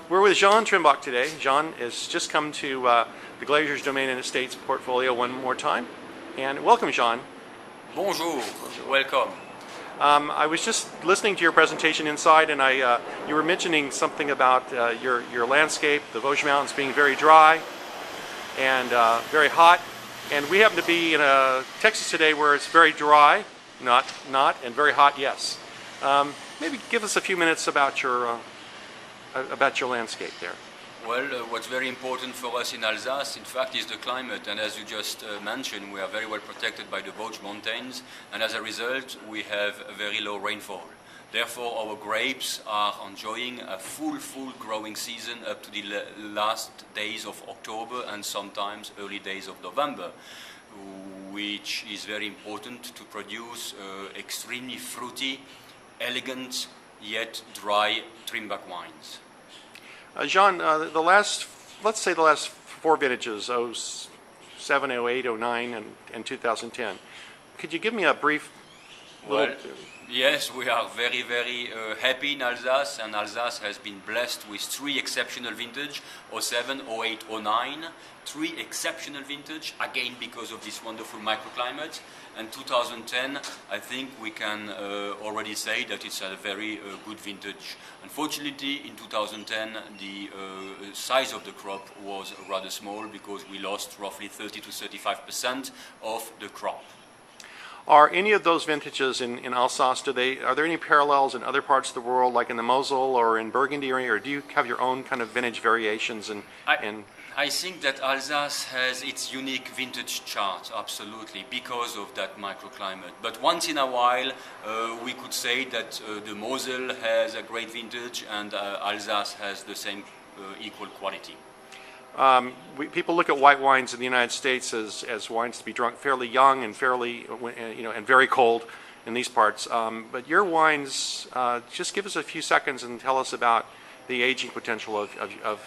We're with Jean Trimbach today. Jean has just come to the Glazier's Domaine and Estates portfolio one more time. And welcome, Jean. Bonjour. Welcome. I was just listening to your presentation inside, and you were mentioning something about your landscape, the Vosges Mountains being very dry and very hot. And we happen to be in Texas today where it's very dry, not, and very hot, yes. Maybe give us a few minutes about your landscape there. Well, what's very important for us in Alsace, in fact, is the climate. And as you just mentioned, we are very well protected by the Vosges Mountains. And as a result, we have a very low rainfall. Therefore, our grapes are enjoying a full growing season up to the last days of October and sometimes early days of November, which is very important to produce extremely fruity, elegant, yet dry Trimbach wines. Jean, let's say the last four vintages, 07, 08, 09, and 2010. Could you give me a brief little... Well, yes, we are very happy in Alsace, and Alsace has been blessed with three exceptional vintage, 07, 08, 09, three exceptional vintage, again because of this wonderful microclimate, and 2010, I think we can already say that it's a very good vintage. Unfortunately, in 2010, the size of the crop was rather small because we lost roughly 30 to 35% of the crop. Are any of those vintages in Alsace, are there any parallels in other parts of the world, like in the Mosel or in Burgundy area, or do you have your own kind of vintage variations? I think that Alsace has its unique vintage chart, absolutely, because of that microclimate. But once in a while, we could say that the Mosel has a great vintage and Alsace has the same equal quality. People look at white wines in the United States as wines to be drunk fairly young and fairly, and very cold in these parts. But your wines, just give us a few seconds and tell us about the aging potential of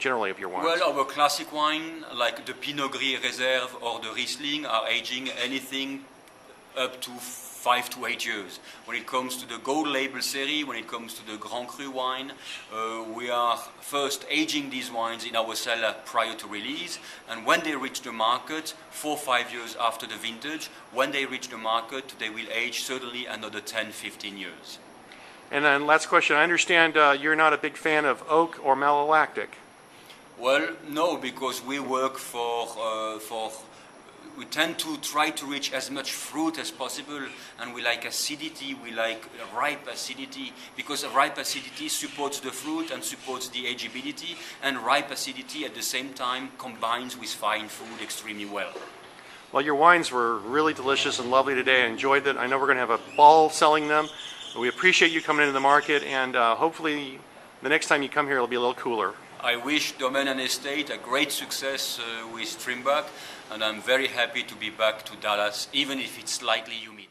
generally of your wines. Well, our classic wine, like the Pinot Gris Reserve or the Riesling, are aging anything up to 5 to 8 years. When it comes to the Gold Label series, when it comes to the Grand Cru wine, we are first aging these wines in our cellar prior to release, and when they reach the market, 4 or 5 years after the vintage, when they reach the market, they will age certainly another 10-15 years. And then last question, I understand you're not a big fan of oak or malolactic. Well, no, because we work we tend to try to reach as much fruit as possible, and we like acidity, we like ripe acidity, because ripe acidity supports the fruit and supports the ageability, and ripe acidity at the same time combines with fine food extremely well. Well, your wines were really delicious and lovely today. I enjoyed it. I know we're going to have a ball selling them. We appreciate you coming into the market, and hopefully the next time you come here it'll be a little cooler. I wish Domaine and Estate a great success with Trimbach, and I'm very happy to be back to Dallas, even if it's slightly humid.